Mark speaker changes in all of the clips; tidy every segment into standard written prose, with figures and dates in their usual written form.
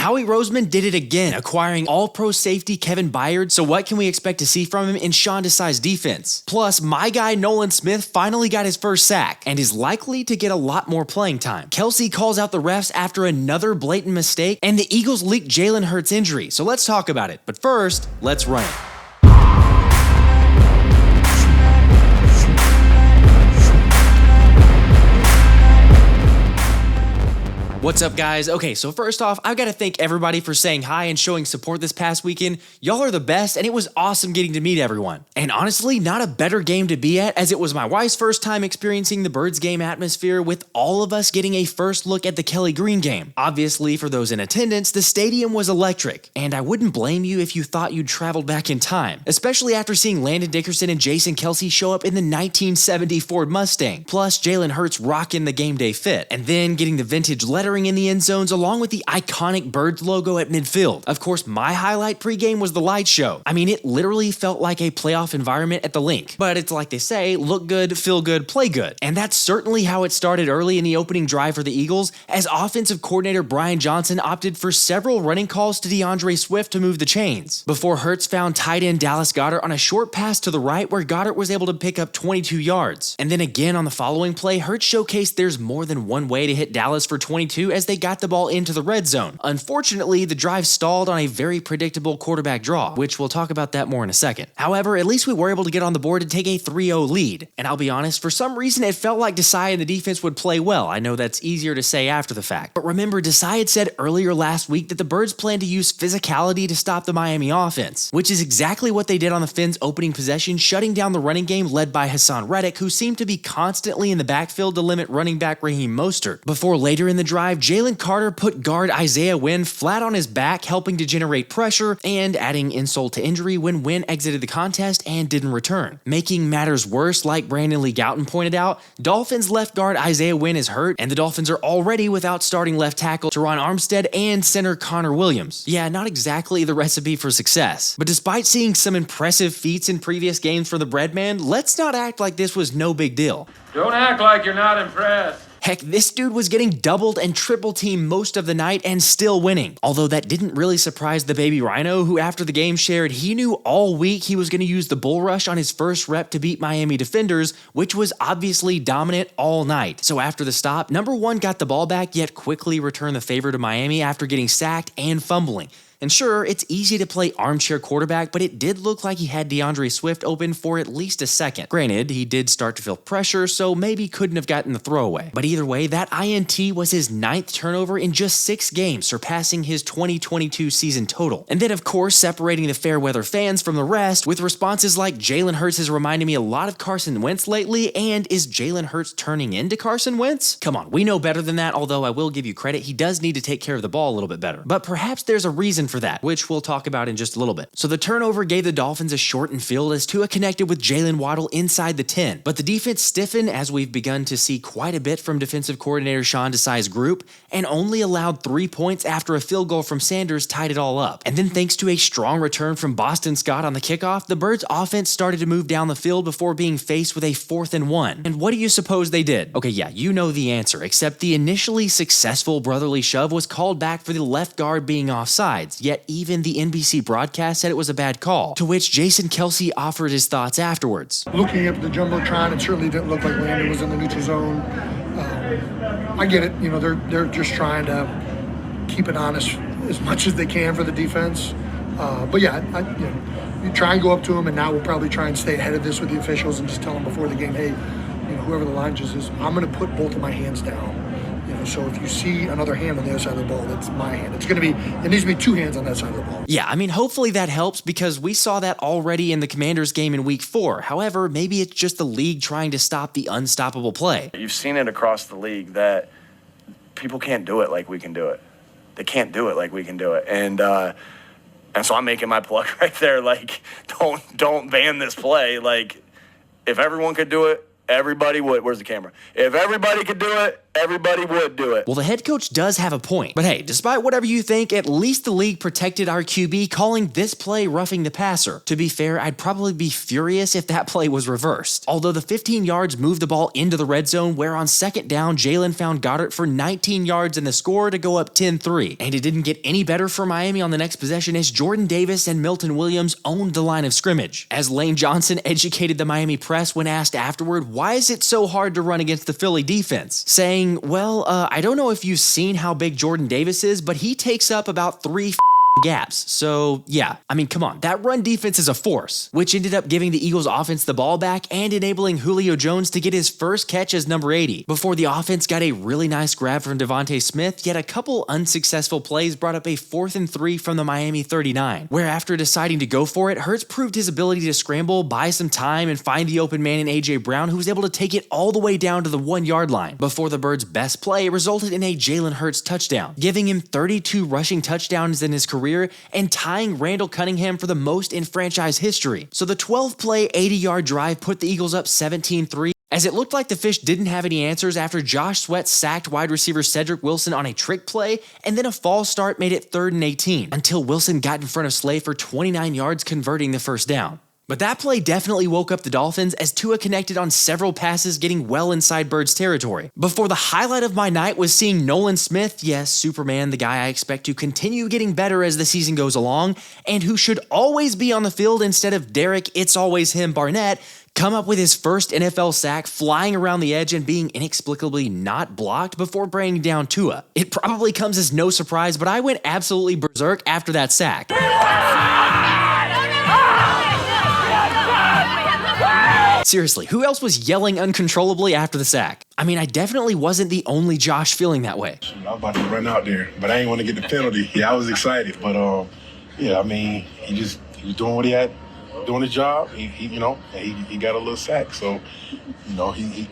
Speaker 1: Howie Roseman did it again, acquiring All-Pro Safety Kevin Byard, so what can we expect to see from him in Sean Desai's defense? Plus, my guy Nolan Smith finally got his first sack, and is likely to get a lot more playing time. Kelce calls out the refs after another blatant mistake, and the Eagles leaked Jalen Hurts' injury, so let's talk about it. But first, let's run it. What's up, guys? Okay, so first off, I've got to thank everybody for saying hi and showing support this past weekend. Y'all are the best, and it was awesome getting to meet everyone. And honestly, not a better game to be at, as it was my wife's first time experiencing the Birds game atmosphere, with all of us getting a first look at the Kelly Green game. Obviously, for those in attendance, the stadium was electric, and I wouldn't blame you if you thought you'd traveled back in time, especially after seeing Landon Dickerson and Jason Kelce show up in the 1970 Ford Mustang, plus Jalen Hurts rocking the game day fit, and then getting the vintage lettering in the end zones along with the iconic Birds logo at midfield. Of course, my highlight pregame was the light show. I mean, it literally felt like a playoff environment at the Link. But it's like they say, look good, feel good, play good. And that's certainly how it started early in the opening drive for the Eagles, as offensive coordinator Brian Johnson opted for several running calls to DeAndre Swift to move the chains, before Hurts found tight end Dallas Goedert on a short pass to the right where Goedert was able to pick up 22 yards. And then again on the following play, Hurts showcased there's more than one way to hit Dallas for 22 as they got the ball into the red zone. Unfortunately, the drive stalled on a very predictable quarterback draw, which we'll talk about that more in a second. However, at least we were able to get on the board to take a 3-0 lead. And I'll be honest, for some reason it felt like Desai and the defense would play well. I know that's easier to say after the fact. But remember, Desai had said earlier last week that the Birds plan to use physicality to stop the Miami offense, which is exactly what they did on the Fins' opening possession, shutting down the running game led by Hassan Reddick, who seemed to be constantly in the backfield to limit running back Raheem Mostert. Before later in the drive, Jalen Carter put guard Isaiah Wynn flat on his back, helping to generate pressure and adding insult to injury when Wynn exited the contest and didn't return. Making matters worse, like Brandon Lee Gouton pointed out, Dolphins left guard Isaiah Wynn is hurt, and the Dolphins are already without starting left tackle Teron Armstead and center Connor Williams. Yeah, not exactly the recipe for success. But despite seeing some impressive feats in previous games for the Breadman, let's not act like this was no big deal.
Speaker 2: Don't act like you're not impressed.
Speaker 1: Heck, this dude was getting doubled and triple teamed most of the night and still winning. Although that didn't really surprise the baby Rhino, who after the game shared he knew all week he was going to use the bull rush on his first rep to beat Miami defenders, which was obviously dominant all night. So after the stop, number one got the ball back, yet quickly returned the favor to Miami after getting sacked and fumbling. And sure, it's easy to play armchair quarterback, but it did look like he had DeAndre Swift open for at least a second. Granted, he did start to feel pressure, so maybe couldn't have gotten the throwaway. But either way, that INT was his 9th turnover in just 6 games, surpassing his 2022 season total. And then, of course, separating the fair weather fans from the rest with responses like Jalen Hurts has reminded me a lot of Carson Wentz lately, and is Jalen Hurts turning into Carson Wentz? Come on, we know better than that, although I will give you credit, he does need to take care of the ball a little bit better. But perhaps there's a reason for that, which we'll talk about in just a little bit. So the turnover gave the Dolphins a shortened field as Tua connected with Jalen Waddle inside the 10. But the defense stiffened, as we've begun to see quite a bit from defensive coordinator Sean Desai's group, and only allowed 3 points after a field goal from Sanders tied it all up. And then thanks to a strong return from Boston Scott on the kickoff, the Birds offense started to move down the field before being faced with a 4th and 1. And what do you suppose they did? Okay, yeah, you know the answer, except the initially successful brotherly shove was called back for the left guard being offsides, yet even the NBC broadcast said it was a bad call, to which Jason Kelce offered his thoughts afterwards.
Speaker 3: Looking at the Jumbotron, it certainly didn't look like Landon was in the neutral zone. I get it, you know, they're just trying to keep it honest as much as they can for the defense. But yeah, you try and go up to them, and now we'll probably try and stay ahead of this with the officials and just tell them before the game, hey, you know, whoever the line judge is, I'm going to put both of my hands down. So if you see another hand on the other side of the ball, that's my hand. It needs to be 2 hands on that side of the ball.
Speaker 1: Yeah, I mean, hopefully that helps, because we saw that already in the Commanders game in week 4. However, maybe it's just the league trying to stop the unstoppable play.
Speaker 4: You've seen it across the league that people can't do it like we can do it. They can't do it like we can do it. And so I'm making my plug right there. Like, don't ban this play. Like, if everyone could do it, everybody would. Where's the camera? If everybody could do it, Everybody would do it.
Speaker 1: Well, the head coach does have a point. But hey, despite whatever you think, at least the league protected our QB, calling this play roughing the passer. To be fair, I'd probably be furious if that play was reversed. Although the 15 yards moved the ball into the red zone, where on second down, Jalen found Goddard for 19 yards in the score to go up 10-3. And it didn't get any better for Miami on the next possession as Jordan Davis and Milton Williams owned the line of scrimmage. As Lane Johnson educated the Miami press when asked afterward, why is it so hard to run against the Philly defense? Saying, well, I don't know if you've seen how big Jordan Davis is, but he takes up about 3 gaps. So yeah, I mean, come on, that run defense is a force, which ended up giving the Eagles offense the ball back and enabling Julio Jones to get his first catch as number 80 before the offense got a really nice grab from Devontae Smith, yet a couple unsuccessful plays brought up a 4th and 3 from the Miami 39, where after deciding to go for it, Hurts proved his ability to scramble, buy some time, and find the open man in AJ Brown, who was able to take it all the way down to the 1-yard line before the Birds' best play resulted in a Jalen Hurts touchdown, giving him 32 rushing touchdowns in his career and tying Randall Cunningham for the most in franchise history. So the 12-play, 80-yard drive put the Eagles up 17-3, as it looked like the Fish didn't have any answers after Josh Sweat sacked wide receiver Cedric Wilson on a trick play, and then a false start made it 3rd and 18, until Wilson got in front of Slay for 29 yards, converting the first down. But that play definitely woke up the Dolphins as Tua connected on several passes getting well inside Birds territory. Before the highlight of my night was seeing Nolan Smith, yes, Superman, the guy I expect to continue getting better as the season goes along, and who should always be on the field instead of Derek It's Always Him Barnett, come up with his first NFL sack, flying around the edge and being inexplicably not blocked before bringing down Tua. It probably comes as no surprise, but I went absolutely berserk after that sack. Seriously, who else was yelling uncontrollably after the sack? I mean, I definitely wasn't the only Josh feeling that way.
Speaker 5: I was about to run out there, but I didn't want to get the penalty. Yeah, I was excited, but yeah, I mean, he was doing what he had, doing his job. He got a little sack, so he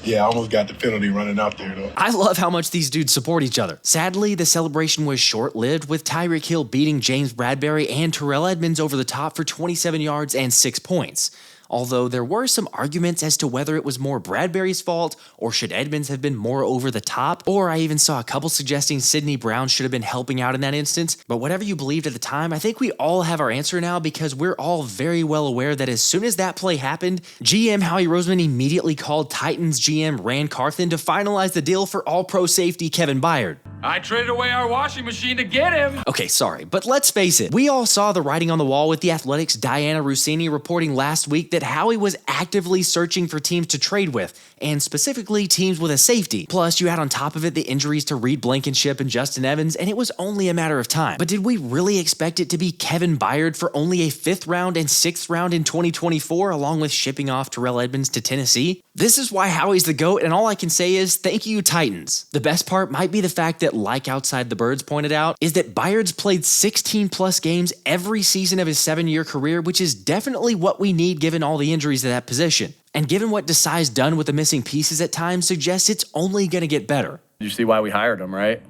Speaker 5: yeah, I almost got the penalty running out there though.
Speaker 1: I love how much these dudes support each other. Sadly, the celebration was short-lived, with Tyreek Hill beating James Bradberry and Terrell Edmunds over the top for 27 yards and 6 points. Although there were some arguments as to whether it was more Bradberry's fault or should Edmunds have been more over the top, or I even saw a couple suggesting Sidney Brown should have been helping out in that instance. But whatever you believed at the time, I think we all have our answer now, because we're all very well aware that as soon as that play happened, GM Howie Roseman immediately called Titans GM Rand Carthen to finalize the deal for All-Pro Safety Kevin Byard.
Speaker 2: I traded away our washing machine to get him.
Speaker 1: Okay, sorry, but let's face it. We all saw the writing on the wall with The Athletic's Diana Rossini reporting last week that Howie was actively searching for teams to trade with, and specifically teams with a safety. Plus, you add on top of it the injuries to Reed Blankenship and Justin Evans, and it was only a matter of time. But did we really expect it to be Kevin Byard for only a 5th round and 6th round in 2024, along with shipping off Terrell Edmunds to Tennessee? This is why Howie's the GOAT, and all I can say is thank you, Titans. The best part might be the fact that, like Outside the Birds pointed out, is that Byard's played 16 plus games every season of his 7-year career, which is definitely what we need given all the injuries to that position. And given what Desai's done with the missing pieces at times, suggests it's only going to get better.
Speaker 4: You see why we hired him, right?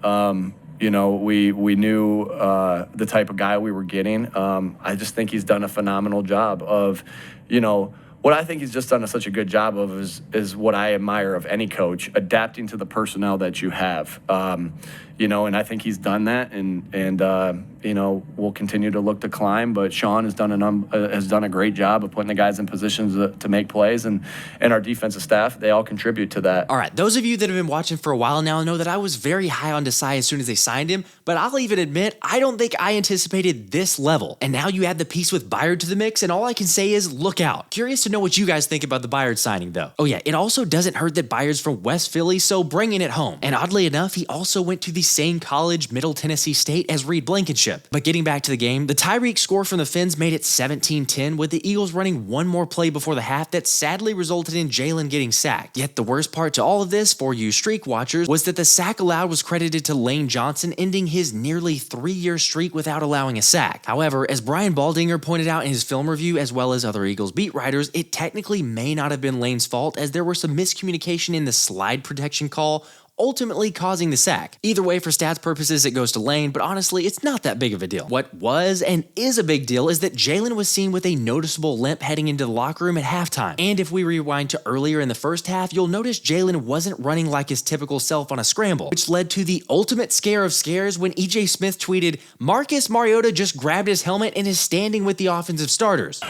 Speaker 4: We knew the type of guy we were getting. I just think he's done a phenomenal job of, what I think he's just done such a good job of is what I admire of any coach, adapting to the personnel that you have. And I think he's done that, and we'll continue to look to climb. But Sean has done a great job of putting the guys in positions to make plays, and our defensive staff, they all contribute to that.
Speaker 1: All right, those of you that have been watching for a while now know that I was very high on Desai as soon as they signed him, but I'll even admit I don't think I anticipated this level. And now you add the piece with Byard to the mix, and all I can say is look out. Curious to know what you guys think about the Byard signing, though. Oh yeah, it also doesn't hurt that Byard's from West Philly, so bringing it home. And oddly enough, he also went to the same college, Middle Tennessee State, as Reed Blankenship. But getting back to the game, the Tyreek score from the Finns made it 17-10, with the Eagles running one more play before the half that sadly resulted in Jalen getting sacked. Yet the worst part to all of this, for you streak watchers, was that the sack allowed was credited to Lane Johnson, ending his nearly 3-year streak without allowing a sack. However, as Brian Baldinger pointed out in his film review, as well as other Eagles beat writers, it technically may not have been Lane's fault, as there were some miscommunication in the slide protection call, ultimately causing the sack. Either way, for stats purposes, it goes to Lane, but honestly, it's not that big of a deal. What was and is a big deal is that Jalen was seen with a noticeable limp heading into the locker room at halftime. And if we rewind to earlier in the first half, you'll notice Jalen wasn't running like his typical self on a scramble, which led to the ultimate scare of scares when EJ Smith tweeted, "Marcus Mariota just grabbed his helmet and is standing with the offensive starters."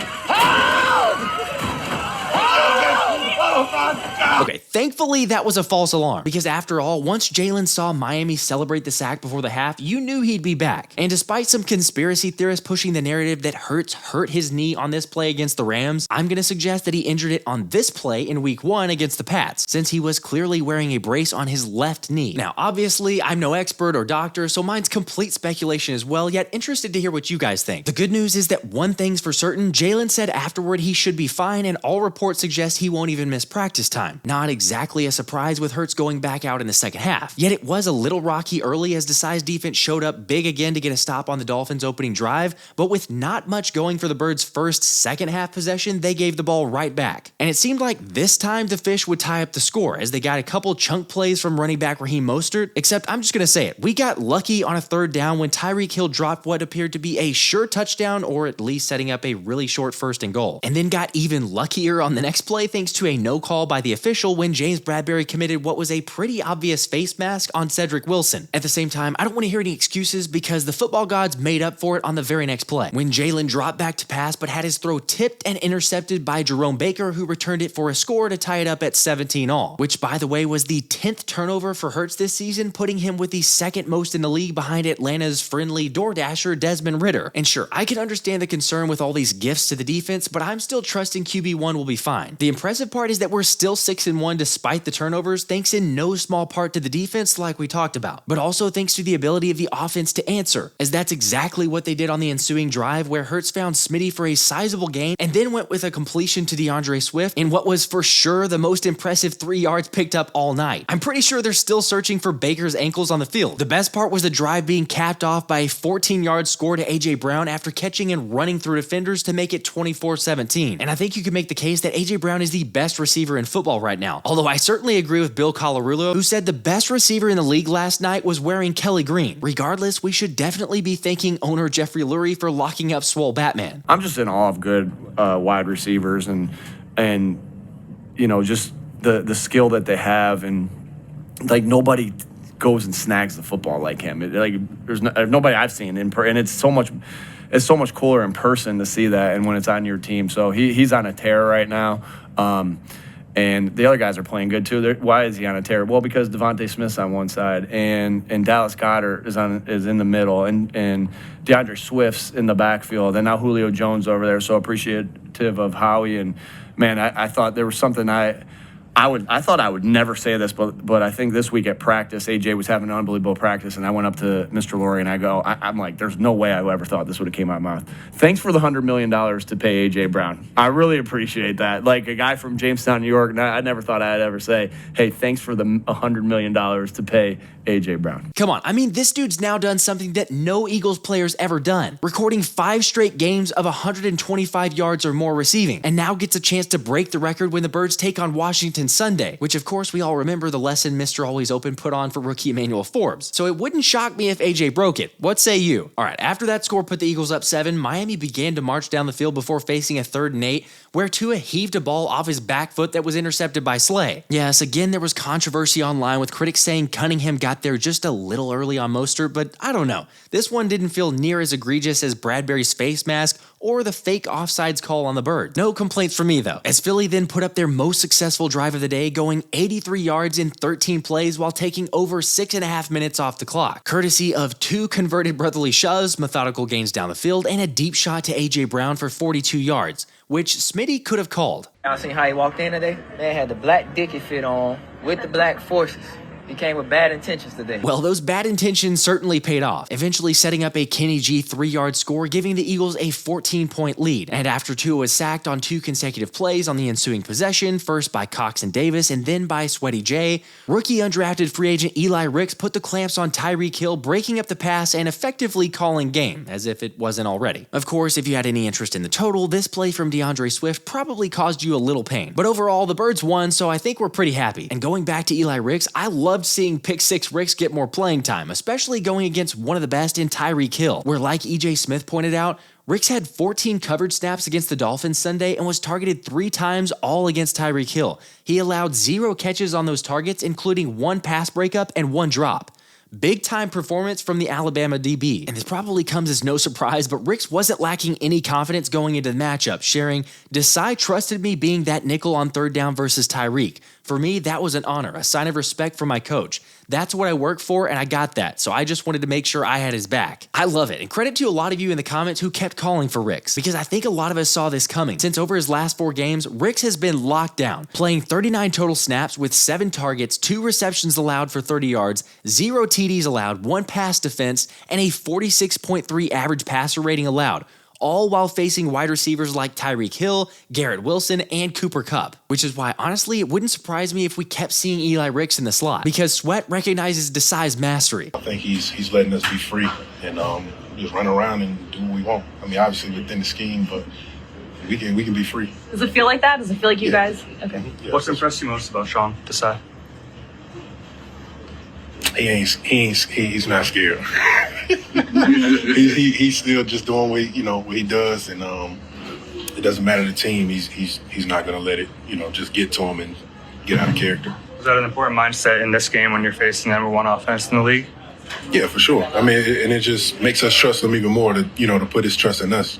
Speaker 1: Okay, thankfully that was a false alarm, because after all, once Jalen saw Miami celebrate the sack before the half, you knew he'd be back. And despite some conspiracy theorists pushing the narrative that Hurts hurt his knee on this play against the Rams, I'm gonna suggest that he injured it on this play in week 1 against the Pats, since he was clearly wearing a brace on his left knee. Now, obviously, I'm no expert or doctor, so mine's complete speculation as well, yet interested to hear what you guys think. The good news is that one thing's for certain, Jalen said afterward he should be fine, and all reports suggest he won't even miss practice time. Not exactly a surprise with Hurts going back out in the second half. Yet it was a little rocky early as Desai's defense showed up big again to get a stop on the Dolphins' opening drive, but with not much going for the Birds' first second half possession, they gave the ball right back. And it seemed like this time the Fish would tie up the score as they got a couple chunk plays from running back Raheem Mostert, except I'm just gonna say it, we got lucky on a third down when Tyreek Hill dropped what appeared to be a sure touchdown, or at least setting up a really short 1st and goal. And then got even luckier on the next play thanks to a no call by the official when James Bradberry committed what was a pretty obvious face mask on Cedric Wilson. At the same time, I don't want to hear any excuses because the football gods made up for it on the very next play, when Jalen dropped back to pass but had his throw tipped and intercepted by Jerome Baker, who returned it for a score to tie it up at 17-all, which by the way was the 10th turnover for Hurts this season, putting him with the 2nd most in the league behind Atlanta's friendly DoorDasher Desmond Ridder. And sure, I can understand the concern with all these gifts to the defense, but I'm still trusting QB1 will be fine. The impressive part is that we're still 6-1 despite the turnovers, thanks in no small part to the defense like we talked about, but also thanks to the ability of the offense to answer, as that's exactly what they did on the ensuing drive where Hurts found Smitty for a sizable gain and then went with a completion to DeAndre Swift in what was for sure the most impressive 3 yards picked up all night. I'm pretty sure they're still searching for Baker's ankles on the field. The best part was the drive being capped off by a 14-yard score to AJ Brown after catching and running through defenders to make it 24-17. And I think you can make the case that AJ Brown is the best receiver in football right now, although I certainly agree with Bill Colarulo, who said the best receiver in the league last night was wearing Kelly Green. Regardless, we should definitely be thanking owner Jeffrey Lurie for locking up Swole Batman.
Speaker 4: I'm just in awe of good wide receivers and you know, just the skill that they have, and like nobody goes and snags the football like him. There's nobody I've seen and it's so much cooler in person to see that, and when it's on your team. So he's on a tear right now. And the other guys are playing good too. Why is he on a tear? Well, because Devontae Smith's on one side, and Dallas Goedert is in the middle, and DeAndre Swift's in the backfield, and now Julio Jones over there. So appreciative of Howie. And man, I thought there was something I thought I would never say this, but I think this week at practice, AJ was having an unbelievable practice, and I went up to Mr. Lurie and I'm like, there's no way I ever thought this would have came out of my mouth. Thanks for the $100 million to pay AJ Brown. I really appreciate that. Like a guy from Jamestown, New York, I never thought I'd ever say, hey, thanks for the $100 million to pay AJ Brown.
Speaker 1: Come on, I mean, this dude's now done something that no Eagles player's ever done, recording 5 straight games of 125 yards or more receiving, and now gets a chance to break the record when the Birds take on Washington Sunday, which of course we all remember the lesson Mr. Always Open put on for rookie Emmanuel Forbes. So it wouldn't shock me if AJ broke it. What say you? All right, after that score put the Eagles up 7, Miami began to march down the field before facing a 3rd and 8, where Tua heaved a ball off his back foot that was intercepted by Slay. Yes, again, there was controversy online with critics saying Cunningham got there just a little early on Mostert, but I don't know. This one didn't feel near as egregious as Bradberry's face mask or the fake offsides call on the Bird. No complaints from me though, as Philly then put up their most successful drive of the day, going 83 yards in 13 plays while taking over 6.5 minutes off the clock, courtesy of 2 converted brotherly shoves, methodical gains down the field, and a deep shot to AJ Brown for 42 yards, which Smitty could have called.
Speaker 6: Y'all seen how he walked in today? Man had the black dicky fit on with the black forces. He came with bad intentions today.
Speaker 1: Well, those bad intentions certainly paid off, eventually setting up a Kenny G 3-yard score, giving the Eagles a 14-point lead. And after Tua was sacked on 2 consecutive plays on the ensuing possession, first by Cox and Davis and then by Sweaty J, rookie undrafted free agent Eli Ricks put the clamps on Tyreek Hill, breaking up the pass and effectively calling game, as if it wasn't already. Of course, if you had any interest in the total, this play from DeAndre Swift probably caused you a little pain. But overall, the Birds won, so I think we're pretty happy. And going back to Eli Ricks, I love loved seeing Pick 6 Ricks get more playing time, especially going against one of the best in Tyreek Hill, where like EJ Smith pointed out, Ricks had 14 coverage snaps against the Dolphins Sunday and was targeted 3 times, all against Tyreek Hill. He allowed 0 catches on those targets, including 1 pass breakup and 1 drop. Big time performance from the Alabama DB, and this probably comes as no surprise, but Ricks wasn't lacking any confidence going into the matchup, sharing, "Desai trusted me being that nickel on 3rd down versus Tyreek. For me, that was an honor, a sign of respect for my coach. That's what I work for, and I got that, so I just wanted to make sure I had his back." I love it, and credit to a lot of you in the comments who kept calling for Ricks, because I think a lot of us saw this coming. Since over his last 4 games, Ricks has been locked down, playing 39 total snaps with 7 targets, 2 receptions allowed for 30 yards, 0 TDs allowed, 1 pass defense, and a 46.3 average passer rating allowed, all while facing wide receivers like Tyreek Hill, Garrett Wilson, and Cooper Kupp. Which is why, honestly, it wouldn't surprise me if we kept seeing Eli Ricks in the slot, because Sweat recognizes Desai's mastery.
Speaker 5: I think he's letting us be free and just run around and do what we want. I mean, obviously within the scheme, but we can be free.
Speaker 7: Does it feel like that? Does it feel like you guys? Okay.
Speaker 5: Yeah,
Speaker 2: What's impressed you most about Sean Desai?
Speaker 5: He's not scared. he's still just doing what he does, and it doesn't matter the team. He's not gonna let it just get to him and get out of character.
Speaker 2: Was that an important mindset in this game when you're facing the #1 offense in the league?
Speaker 5: Yeah, for sure. I mean, and it just makes us trust him even more to put his trust in us,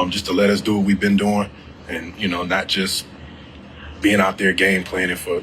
Speaker 5: just to let us do what we've been doing, and not just being out there game planning for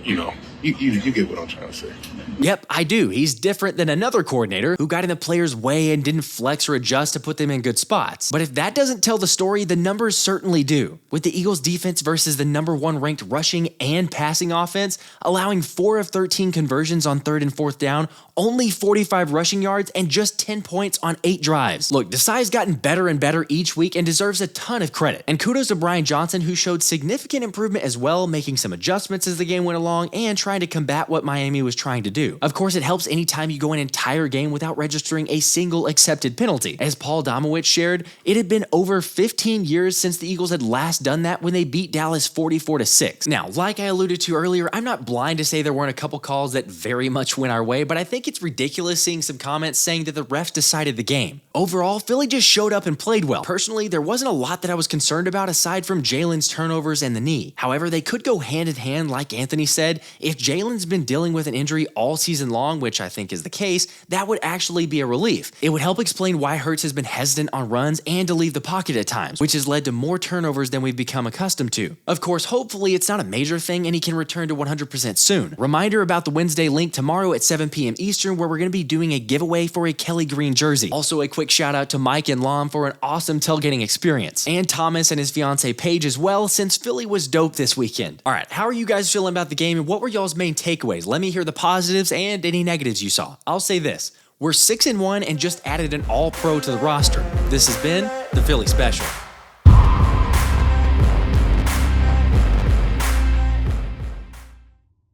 Speaker 5: You get what I'm trying to say.
Speaker 1: Yep, I do. He's different than another coordinator who got in the players' way and didn't flex or adjust to put them in good spots. But if that doesn't tell the story, the numbers certainly do. With the Eagles' defense versus the #1 ranked rushing and passing offense, allowing 4 of 13 conversions on 3rd and 4th down, only 45 rushing yards, and just 10 points on 8 drives. Look, Desai's gotten better and better each week and deserves a ton of credit. And kudos to Brian Johnson, who showed significant improvement as well, making some adjustments as the game went along and trying to combat what Miami was trying to do. Of course, it helps anytime you go an entire game without registering a single accepted penalty. As Paul Domowitz shared, it had been over 15 years since the Eagles had last done that when they beat Dallas 44-6. Now, like I alluded to earlier, I'm not blind to say there weren't a couple calls that very much went our way, but I think it's ridiculous seeing some comments saying that the refs decided the game. Overall, Philly just showed up and played well. Personally, there wasn't a lot that I was concerned about aside from Jalen's turnovers and the knee. However, they could go hand in hand, like Anthony said. If Jalen's been dealing with an injury all season long, which I think is the case, that would actually be a relief. It would help explain why Hurts has been hesitant on runs and to leave the pocket at times, which has led to more turnovers than we've become accustomed to. Of course, hopefully it's not a major thing and he can return to 100% soon. Reminder about the Wednesday link tomorrow at 7 p.m. Eastern, where we're going to be doing a giveaway for a Kelly Green jersey. Also, a quick shout out to Mike and Lom for an awesome tailgating experience, and Thomas and his fiance Paige as well, since Philly was dope this weekend. All right, how are you guys feeling about the game, and what were y'all's main takeaways? Let me hear the positives and any negatives you saw. I'll say this: we're 6-1 and just added an All-Pro to the roster. This has been the Philly Special.